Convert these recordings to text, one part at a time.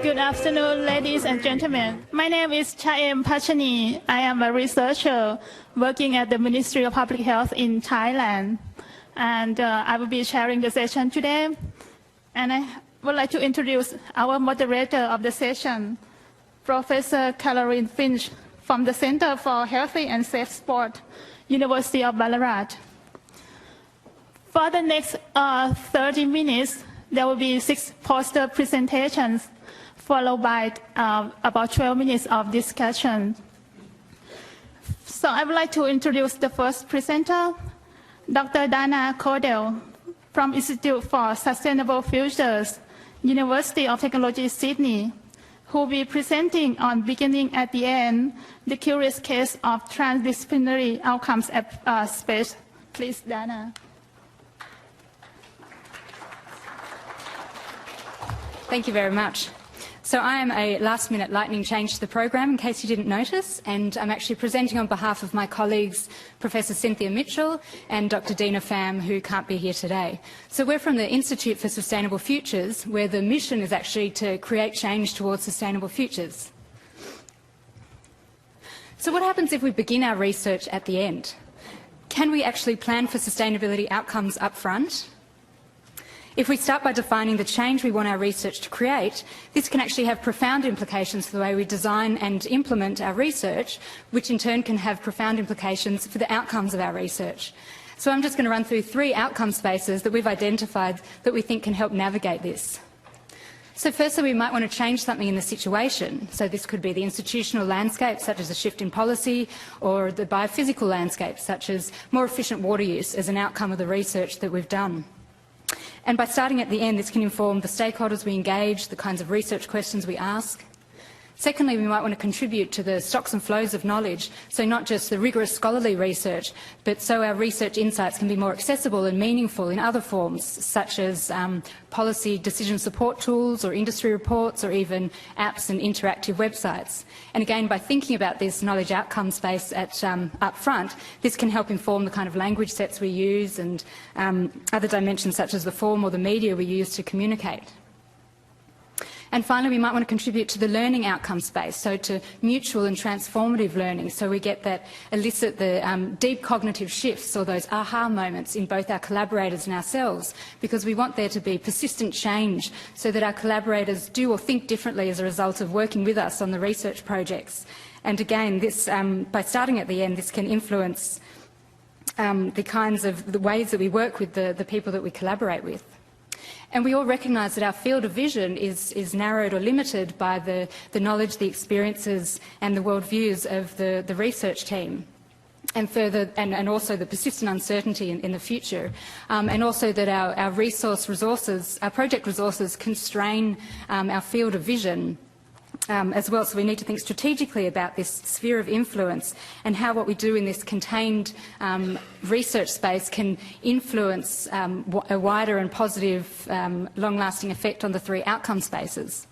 Good afternoon, ladies and gentlemen. My name is Chaem Pachani. I am a researcher working at the Ministry of Public Health in Thailand. And I will be chairing the session today. And I would like to introduce our moderator of the session, Professor Caroline Finch from the Center for Healthy and Safe Sport, University of Ballarat. For the next 30 minutes, there will be 6 poster presentations, followed by about 12 minutes of discussion. So I would like to introduce the first presenter, Dr. Dana Cordell from Institute for Sustainable Futures, University of Technology, Sydney, who will be presenting on Beginning at the End, the curious case of transdisciplinary outcomes at space. Please, Dana. Thank you very much. So I am a last-minute lightning change to the program, in case you didn't notice, and I'm actually presenting on behalf of my colleagues, Professor Cynthia Mitchell and Dr. Dina Pham, who can't be here today. So we're from the Institute for Sustainable Futures, where the mission is actually to create change towards sustainable futures. So what happens if we begin our research at the end? Can we actually plan for sustainability outcomes up front? If we start by defining the change we want our research to create, this can actually have profound implications for the way we design and implement our research, which in turn can have profound implications for the outcomes of our research. So I'm just going to run through 3 outcome spaces that we've identified that we think can help navigate this. So firstly, we might want to change something in the situation. So this could be the institutional landscape, such as a shift in policy, or the biophysical landscape, such as more efficient water use as an outcome of the research that we've done. And by starting at the end, this can inform the stakeholders we engage, the kinds of research questions we ask. Secondly, we might want to contribute to the stocks and flows of knowledge, so not just the rigorous scholarly research, but so our research insights can be more accessible and meaningful in other forms, such as policy decision support tools or industry reports or even apps and interactive websites. And again, by thinking about this knowledge outcome space up front, this can help inform the kind of language sets we use and other dimensions such as the form or the media we use to communicate. And finally, we might want to contribute to the learning outcome space, so to mutual and transformative learning, so we get that elicit the deep cognitive shifts or those aha moments in both our collaborators and ourselves, because we want there to be persistent change so that our collaborators do or think differently as a result of working with us on the research projects. And again, this, by starting at the end, this can influence the ways that we work with the people that we collaborate with. And we all recognise that our field of vision is narrowed or limited by the knowledge, the experiences and the worldviews of the research team, and further, and also the persistent uncertainty in the future, and also that our project resources constrain our field of vision as well. So we need to think strategically about this sphere of influence and how what we do in this contained research space can influence a wider and positive long-lasting effect on the 3 outcome spaces.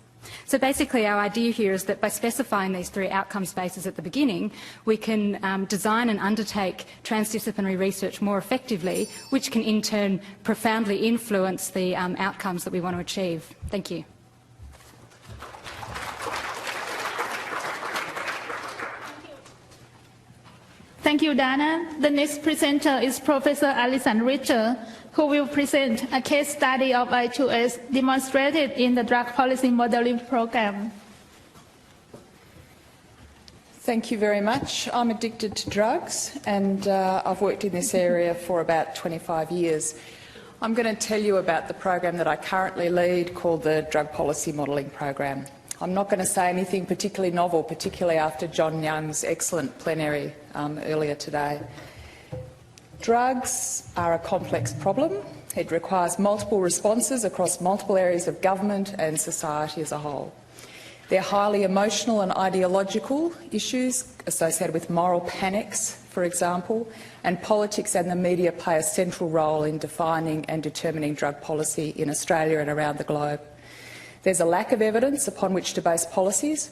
So basically our idea here is that by specifying these 3 outcome spaces at the beginning, we can design and undertake transdisciplinary research more effectively, which can in turn profoundly influence the outcomes that we want to achieve. Thank you. Thank you, Dana. The next presenter is Professor Alison Ritter, who will present a case study of I2S demonstrated in the Drug Policy Modelling Program. Thank you very much. I'm addicted to drugs and I've worked in this area for about 25 years. I'm going to tell you about the program that I currently lead called the Drug Policy Modelling Program. I'm not going to say anything particularly novel, particularly after John Young's excellent plenary earlier today. Drugs are a complex problem. It requires multiple responses across multiple areas of government and society as a whole. They're highly emotional and ideological issues associated with moral panics, for example, and politics and the media play a central role in defining and determining drug policy in Australia and around the globe. There's a lack of evidence upon which to base policies.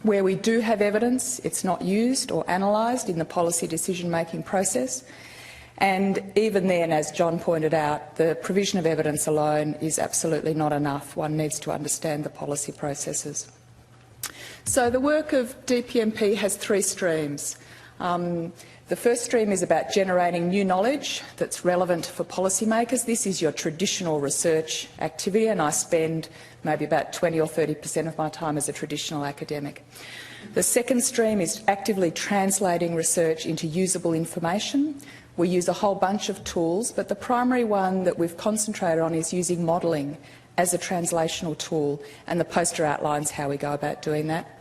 Where we do have evidence, it's not used or analysed in the policy decision-making process. And even then, as John pointed out, the provision of evidence alone is absolutely not enough. One needs to understand the policy processes. So the work of DPMP has three streams. The first stream is about generating new knowledge that's relevant for policymakers. This is your traditional research activity, and I spend maybe about 20 or 30% of my time as a traditional academic. The second stream is actively translating research into usable information. We use a whole bunch of tools, but the primary one that we've concentrated on is using modelling as a translational tool, and the poster outlines how we go about doing that.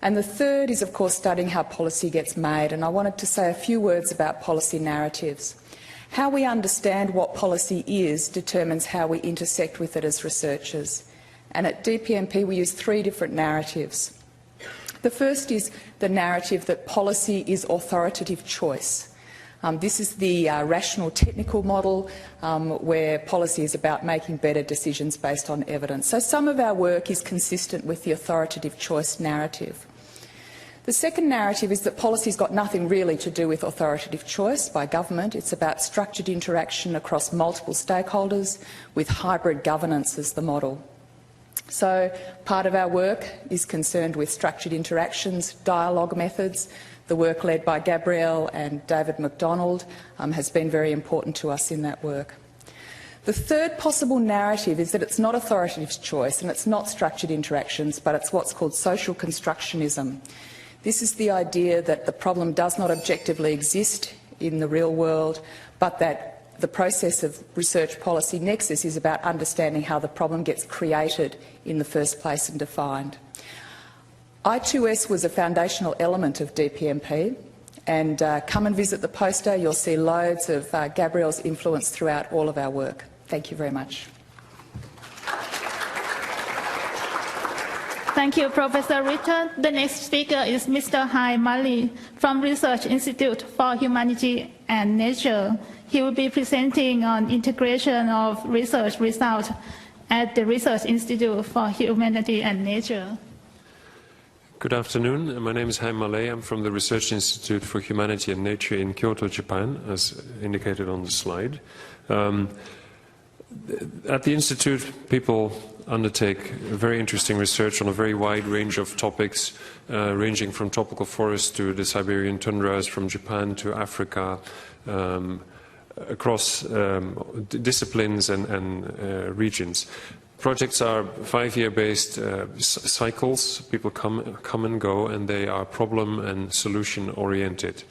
And the third is, of course, studying how policy gets made, and I wanted to say a few words about policy narratives. How we understand what policy is determines how we intersect with it as researchers. And at DPMP we use three different narratives. The first is the narrative that policy is authoritative choice. This is the rational technical model where policy is about making better decisions based on evidence. So some of our work is consistent with the authoritative choice narrative. The second narrative is that policy's got nothing really to do with authoritative choice by government. It's about structured interaction across multiple stakeholders with hybrid governance as the model. So part of our work is concerned with structured interactions, dialogue methods. The work led by Gabrielle and David McDonald has been very important to us in that work. The third possible narrative is that it's not authoritative choice and it's not structured interactions, but it's what's called social constructionism. This is the idea that the problem does not objectively exist in the real world, but that the process of research policy nexus is about understanding how the problem gets created in the first place and defined. I2S was a foundational element of DPMP, and come and visit the poster. You'll see loads of Gabrielle's influence throughout all of our work. Thank you very much. Thank you, Professor Ritter. The next speaker is Mr. Hein Mallee from Research Institute for Humanity and Nature. He will be presenting on integration of research results at the Research Institute for Humanity and Nature. Good afternoon. My name is Hein Mallee. I'm from the Research Institute for Humanity and Nature in Kyoto, Japan, as indicated on the slide. At the Institute, people undertake very interesting research on a very wide range of topics, ranging from tropical forests to the Siberian tundras, from Japan to Africa, across disciplines and regions. Projects are 5-year based cycles. People come and go, and they are problem and solution oriented.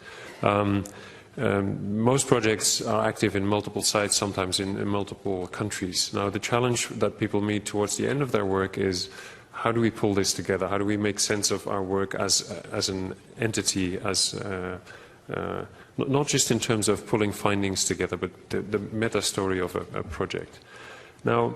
Most projects are active in multiple sites, sometimes in multiple countries. Now, the challenge that people meet towards the end of their work is, how do we pull this together? How do we make sense of our work as an entity, not just in terms of pulling findings together, but the meta story of a project? Now,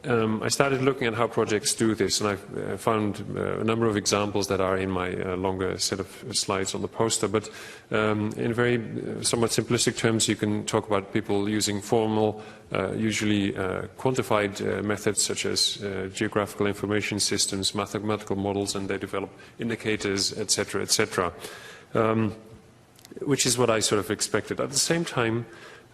I started looking at how projects do this, and I found a number of examples that are in my longer set of slides on the poster. But in very somewhat simplistic terms, you can talk about people using formal, usually quantified methods such as geographical information systems, mathematical models, and they develop indicators, etc., which is what I sort of expected. At the same time,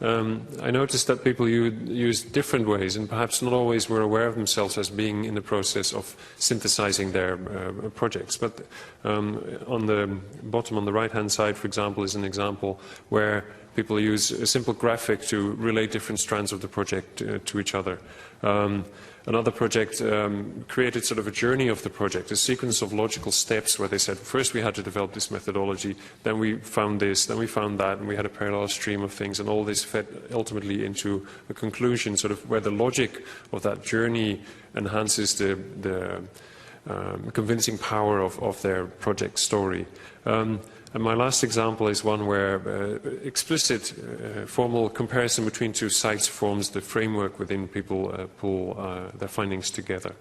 I noticed that people use different ways, and perhaps not always were aware of themselves as being in the process of synthesizing their projects. But on the bottom, on the right-hand side, for example, is an example where people use a simple graphic to relate different strands of the project to each other. Another project created sort of a journey of the project, a sequence of logical steps where they said, first we had to develop this methodology, then we found this, then we found that, and we had a parallel stream of things, and all this fed ultimately into a conclusion, sort of where the logic of that journey enhances the convincing power of their project story. And my last example is one where explicit formal comparison between two sites forms the framework within people pull their findings together.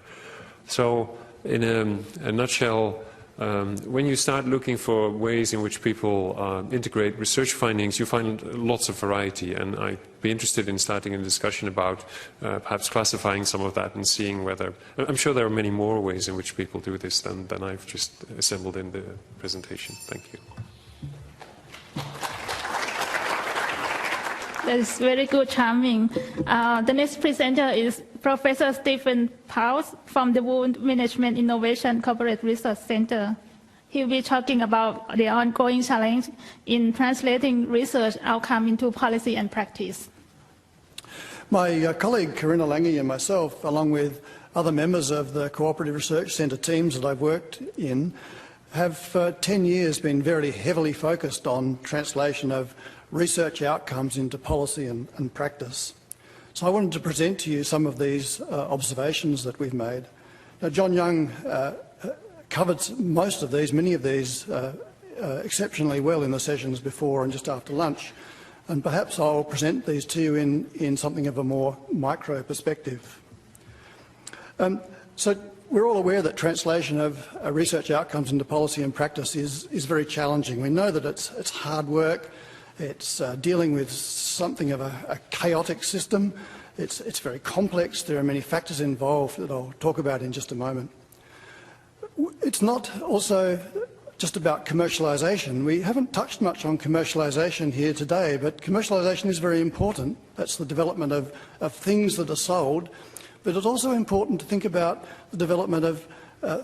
So in a nutshell, when you start looking for ways in which people integrate research findings, you find lots of variety, and I'd be interested in starting a discussion about perhaps classifying some of that and seeing whether... I'm sure there are many more ways in which people do this than I've just assembled in the presentation. Thank you. That is very good, charming. The next presenter is Professor Stephen Prowse from the Wound Management Innovation Cooperative Research Center. He will be talking about the ongoing challenge in translating research outcome into policy and practice. My colleague Carina Lange and myself, along with other members of the Cooperative Research Centre teams that I've worked in, have for 10 years been very heavily focused on translation of research outcomes into policy and practice. So I wanted to present to you some of these observations that we've made. Now, John Young covered most of these, many of these exceptionally well in the sessions before and just after lunch. And perhaps I'll present these to you in something of a more micro perspective. So we're all aware that translation of research outcomes into policy and practice is very challenging. We know that it's hard work. It's dealing with something of a chaotic system. It's very complex. There are many factors involved that I'll talk about in just a moment. It's not also just about commercialisation. We haven't touched much on commercialisation here today, but commercialisation is very important. That's the development of things that are sold. But it's also important to think about the development of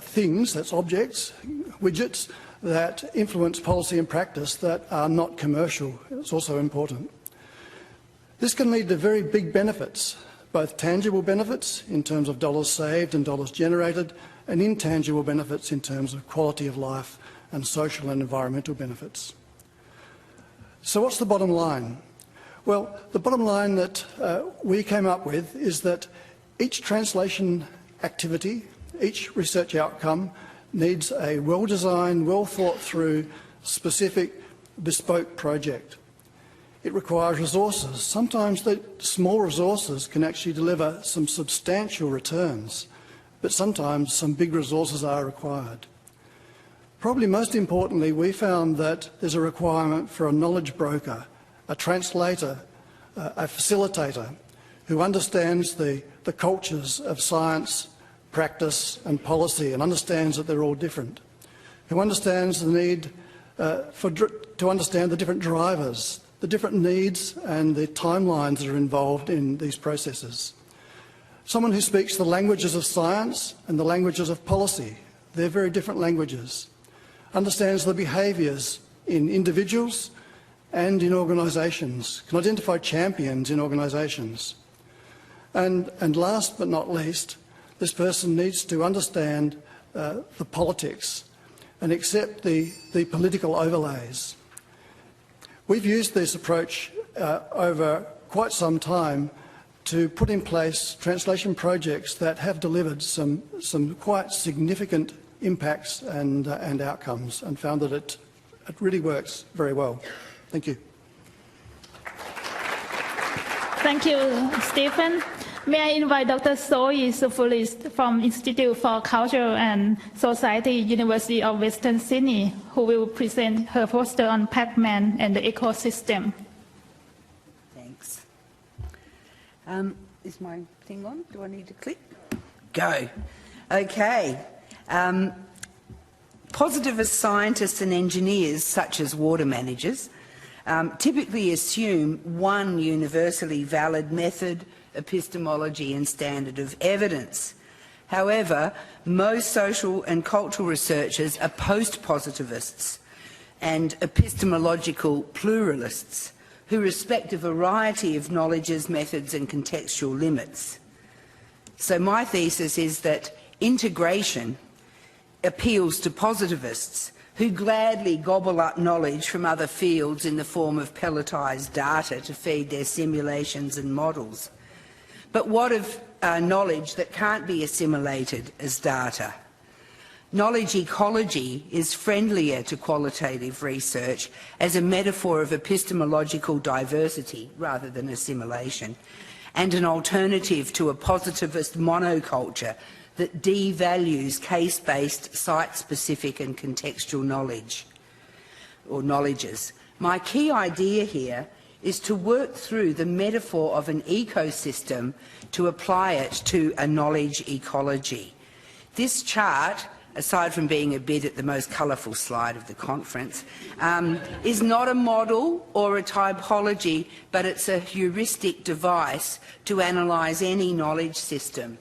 things, that's objects, widgets, that influence policy and practice that are not commercial. It's also important. This can lead to very big benefits, both tangible benefits in terms of dollars saved and dollars generated, and intangible benefits in terms of quality of life and social and environmental benefits. So what's the bottom line? Well, the bottom line that we came up with is that each translation activity, each research outcome needs a well-designed, well-thought-through, specific, bespoke project. It requires resources. Sometimes the small resources can actually deliver some substantial returns, but sometimes some big resources are required. Probably most importantly, we found that there's a requirement for a knowledge broker, a translator, a facilitator who understands the cultures of science, practice and policy and understands that they're all different, who understands the need to understand the different drivers, the different needs and the timelines that are involved in these processes. Someone who speaks the languages of science and the languages of policy, they're very different languages, understands the behaviours in individuals and in organisations, can identify champions in organisations. And last but not least, this person needs to understand the politics and accept the political overlays. We've used this approach over quite some time to put in place translation projects that have delivered some quite significant impacts and outcomes, and found that it really works very well. Thank you. Thank you, Stephen. May I invite Dr. Sofoulis from Institute for Culture and Society, University of Western Sydney, who will present her poster on Pac-Man and the ecosystem. Thanks. Is my thing on? Do I need to click? Go. Okay. Positivist scientists and engineers, such as water managers, typically assume one universally valid method, epistemology and standard of evidence. However, most social and cultural researchers are post-positivists and epistemological pluralists who respect a variety of knowledges, methods and contextual limits. So my thesis is that integration appeals to positivists who gladly gobble up knowledge from other fields in the form of pelletized data to feed their simulations and models. But what of knowledge that can't be assimilated as data? Knowledge ecology is friendlier to qualitative research as a metaphor of epistemological diversity rather than assimilation, and an alternative to a positivist monoculture that devalues case-based, site-specific and contextual knowledge, or knowledges. My key idea here is to work through the metaphor of an ecosystem to apply it to a knowledge ecology. This chart aside from being a bit at the most colourful slide of the conference, is not a model or a typology, but it's a heuristic device to analyse any knowledge system.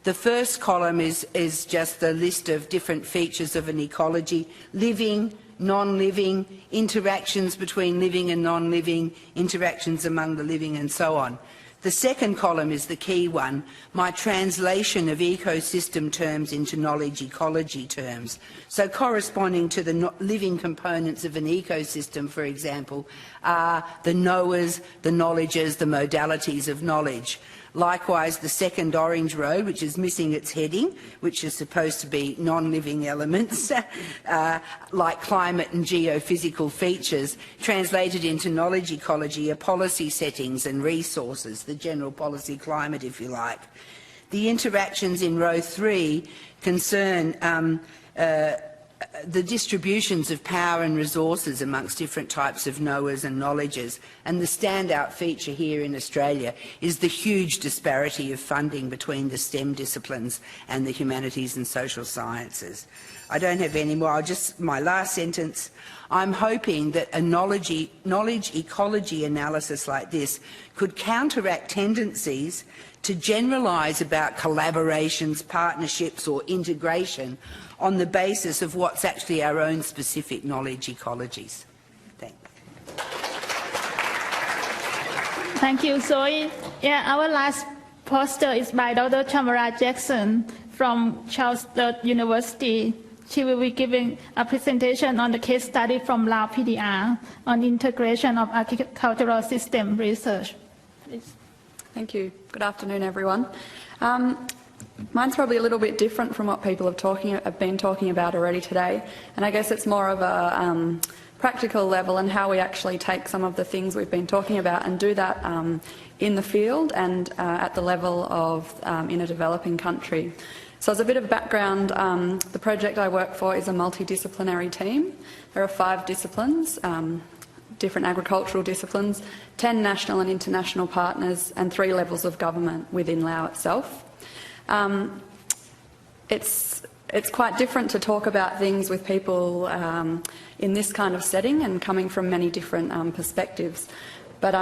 The first column is just the list of different features of an ecology: living, non-living, interactions between living and non-living, interactions among the living, and so on. The second column is the key one, my translation of ecosystem terms into knowledge ecology terms. So corresponding to the living components of an ecosystem, for example, are the knowers, the knowledges, the modalities of knowledge. Likewise, the second orange row, which is missing its heading, which is supposed to be non-living elements, like climate and geophysical features, translated into knowledge ecology are policy settings and resources, the general policy climate, if you like. The interactions in row 3 concern the distributions of power and resources amongst different types of knowers and knowledges, and the standout feature here in Australia is the huge disparity of funding between the STEM disciplines and the humanities and social sciences. I don't have any more. My last sentence. I'm hoping that a knowledge ecology analysis like this could counteract tendencies to generalise about collaborations, partnerships or integration on the basis of what's actually our own specific knowledge ecologies. Thanks. Thank you, Zoe. Yeah, our last poster is by Dr. Tamara Jackson from Charles III University. She will be giving a presentation on the case study from Lao PDR on integration of agricultural system research. Please. Thank you. Good afternoon, everyone. Mine's probably a little bit different from what people have been talking about already today, and I guess it's more of a practical level and how we actually take some of the things we've been talking about and do that in the field and at the level of in a developing country. So as a bit of background, the project I work for is a multidisciplinary team. There are 5 disciplines, different agricultural disciplines, 10 national and international partners, and 3 levels of government within Lao itself. It's quite different to talk about things with people in this kind of setting and coming from many different perspectives. But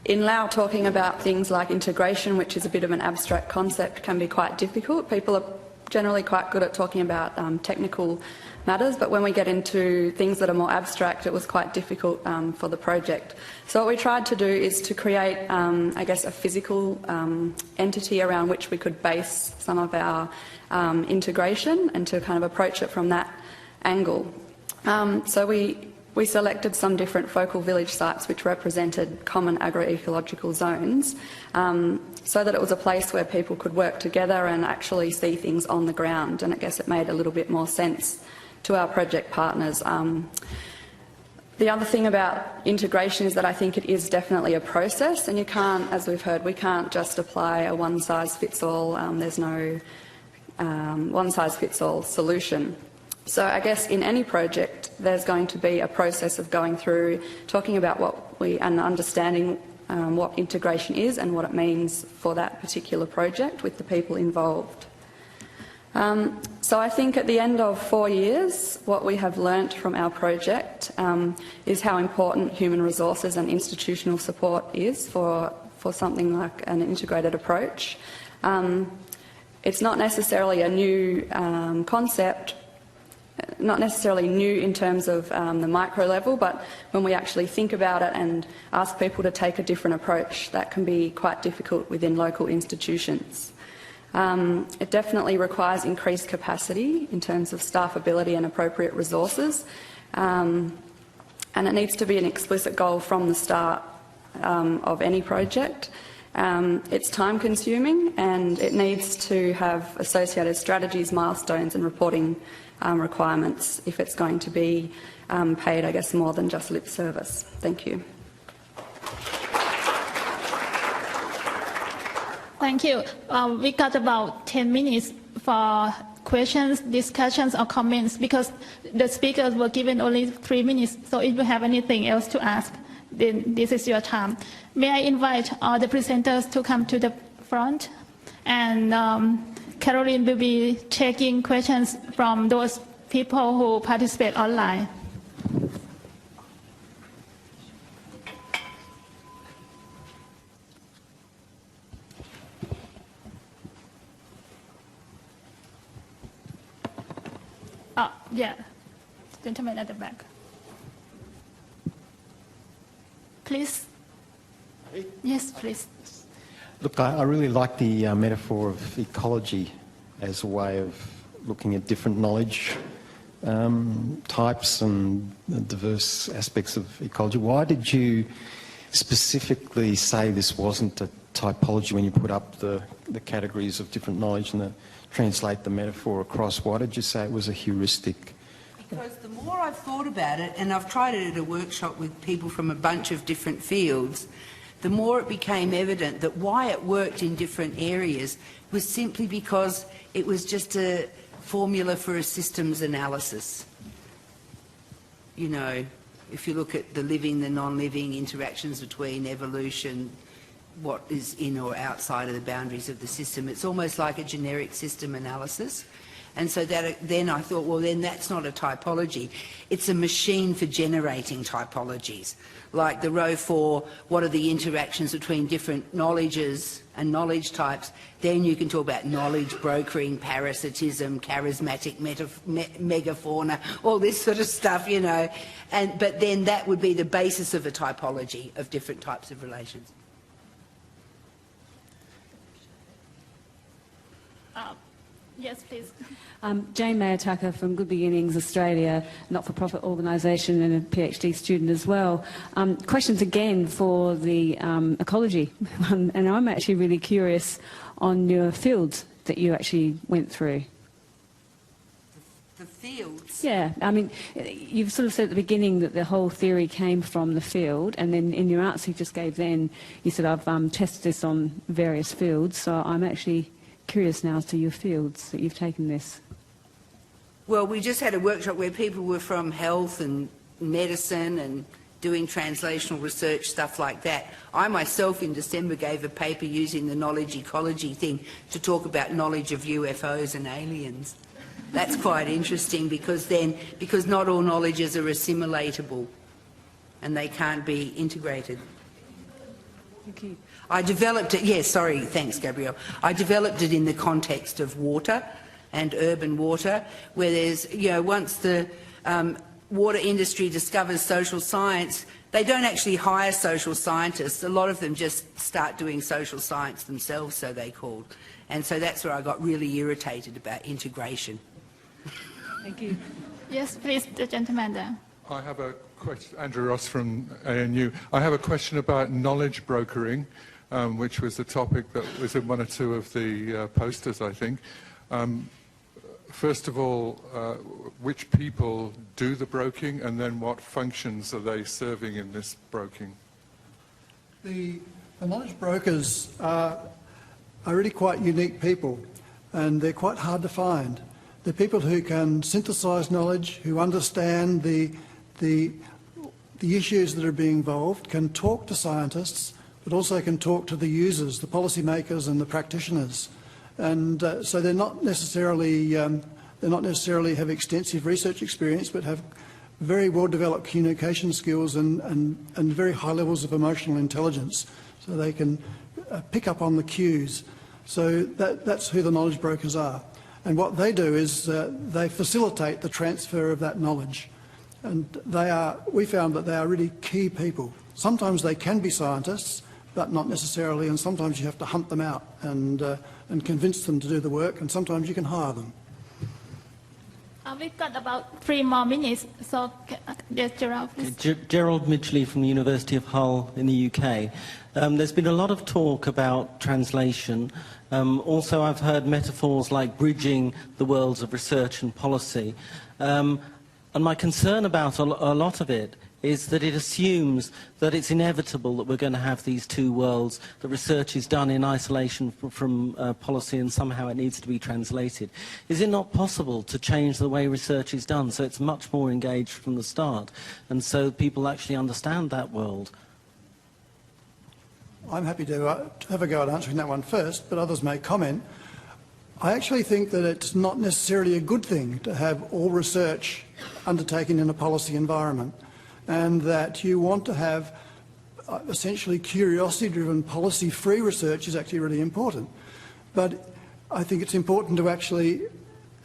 in Lao, talking about things like integration, which is a bit of an abstract concept, can be quite difficult. People are generally quite good at talking about technical matters, but when we get into things that are more abstract, it was quite difficult for the project. So what we tried to do is to create, I guess, a physical entity around which we could base some of our integration and to kind of approach it from that angle. So we selected some different focal village sites which represented common agroecological zones, so that it was a place where people could work together and actually see things on the ground, and I guess it made a little bit more sense to our project partners. The other thing about integration is that I think it is definitely a process, and you can't, as we've heard, we can't just apply a one-size-fits-all, there's no one-size-fits-all solution. So I guess in any project there's going to be a process of going through, talking about and understanding what integration is and what it means for that particular project with the people involved. So I think at the end of 4 years, what we have learnt from our project is how important human resources and institutional support is for something like an integrated approach. It's not necessarily a new concept, not necessarily new in terms of the micro level, but when we actually think about it and ask people to take a different approach, that can be quite difficult within local institutions. It definitely requires increased capacity in terms of staff ability and appropriate resources, and it needs to be an explicit goal from the start of any project. It's time consuming and it needs to have associated strategies, milestones and reporting requirements if it's going to be paid, I guess, more than just lip service. Thank you. Thank you. We got about 10 minutes for questions, discussions or comments because the speakers were given only 3 minutes. So if you have anything else to ask, then this is your time. May I invite all the presenters to come to the front and Caroline will be taking questions from those people who participate online. Oh, yeah, gentleman at the back. Please. Yes, please. Look, I really like the metaphor of ecology as a way of looking at different knowledge types and diverse aspects of ecology. Why did you specifically say this wasn't a typology when you put up the categories of different knowledge and translate the metaphor across? Why did you say it was a heuristic? Because the more I've thought about it, and I've tried it at a workshop with people from a bunch of different fields, the more it became evident that why it worked in different areas was simply because it was just a formula for a systems analysis. You know, if you look at the living, the non-living, interactions between evolution, what is in or outside of the boundaries of the system, it's almost like a generic system analysis. And so then I thought, well, then that's not a typology. It's a machine for generating typologies. Like the row 4, what are the interactions between different knowledges and knowledge types? Then you can talk about knowledge brokering, parasitism, charismatic megafauna, all this sort of stuff, you know. But then that would be the basis of a typology of different types of relations. Yes, please. Jane Mayataka from Good Beginnings Australia, not-for-profit organisation and a PhD student as well. Questions again for the ecology, and I'm actually really curious on your fields that you actually went through. The fields? Yeah, I mean, you've sort of said at the beginning that the whole theory came from the field, and then in your answer you just gave then, you said I've tested this on various fields, so I'm actually curious now as to your fields that you've taken this. Well, we just had a workshop where people were from health and medicine and doing translational research, stuff like that. I myself in December gave a paper using the knowledge ecology thing to talk about knowledge of UFOs and aliens. That's quite interesting because not all knowledges are assimilatable and they can't be integrated. Thank you. I developed it, yes, sorry, thanks Gabrielle. I developed it in the context of water and urban water, where there's, you know, once the water industry discovers social science, they don't actually hire social scientists. A lot of them just start doing social science themselves, so they called. And so that's where I got really irritated about integration. Thank you. Yes, please, the gentleman there. I have a question, Andrew Ross from ANU. I have a question about knowledge brokering, which was the topic that was in one or two of the posters, I think. First of all, which people do the broking, and then what functions are they serving in this broking? The knowledge brokers are really quite unique people, and they're quite hard to find. They're people who can synthesise knowledge, who understand the issues that are being involved, can talk to scientists, but also can talk to the users, the policymakers and the practitioners. And so they're not necessarily have extensive research experience, but have very well-developed communication skills and very high levels of emotional intelligence, so they can pick up on the cues. So that's who the knowledge brokers are. And what they do is they facilitate the transfer of that knowledge. And we found that they are really key people. Sometimes they can be scientists, but not necessarily, and sometimes you have to hunt them out and convince them to do the work, and sometimes you can hire them. We've got about 3 more minutes, so yes, Gerald, please. Gerald Midgley from the University of Hull in the UK. There's been a lot of talk about translation. Also, I've heard metaphors like bridging the worlds of research and policy. And my concern about a lot of it is that it assumes that it's inevitable that we're going to have these two worlds, that research is done in isolation from policy and somehow it needs to be translated. Is it not possible to change the way research is done so it's much more engaged from the start and so people actually understand that world? I'm happy to have a go at answering that one first, but others may comment. I actually think that it's not necessarily a good thing to have all research undertaken in a policy environment, and that you want to have essentially curiosity-driven, policy-free research is actually really important. But I think it's important to actually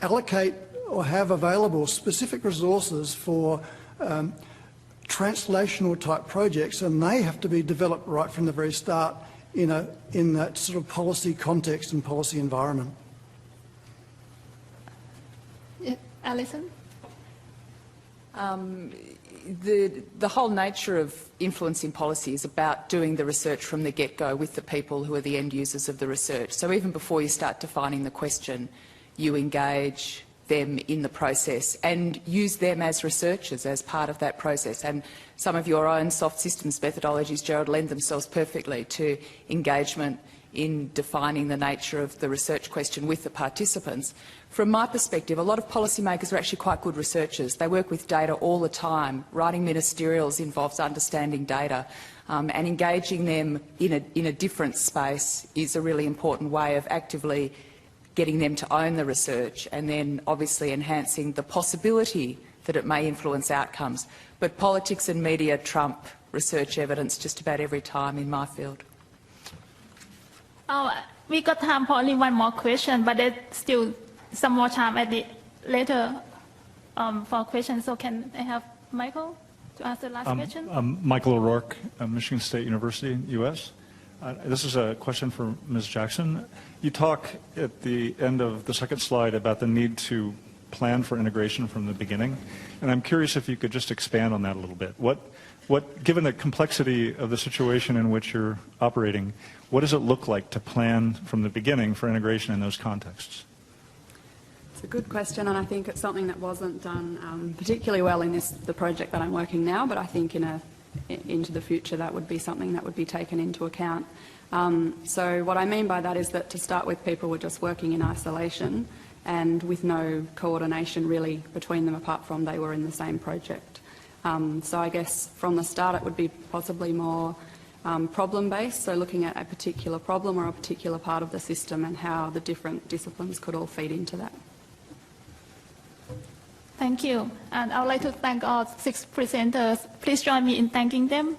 allocate or have available specific resources for translational type projects, and they have to be developed right from the very start in that sort of policy context and policy environment. Yeah, Alison? The whole nature of influencing policy is about doing the research from the get-go with the people who are the end users of the research. So even before you start defining the question, you engage them in the process and use them as researchers as part of that process. And some of your own soft systems methodologies, Gerald, lend themselves perfectly to engagement in defining the nature of the research question with the participants. From my perspective, a lot of policymakers are actually quite good researchers. They work with data all the time. Writing ministerials involves understanding data, and engaging them in a different space is a really important way of actively getting them to own the research and then obviously enhancing the possibility that it may influence outcomes. But politics and media trump research evidence just about every time in my field. Oh, we got time for only one more question, but there's still some more time at the later for questions. So can I have Michael to ask the last question? Michael O'Rourke, Michigan State University, U.S. This is a question for Ms. Jackson. You talk at the end of the second slide about the need to plan for integration from the beginning, and I'm curious if you could just expand on that a little bit. Given the complexity of the situation in which you're operating, what does it look like to plan from the beginning for integration in those contexts? It's a good question, and I think it's something that wasn't done particularly well in the project that I'm working now, but I think into the future that would be something that would be taken into account. So what I mean by that is that to start with, people were just working in isolation and with no coordination really between them apart from they were in the same project. So I guess from the start it would be possibly more problem-based, so looking at a particular problem or a particular part of the system and how the different disciplines could all feed into that. Thank you. And I would like to thank our 6 presenters. Please join me in thanking them.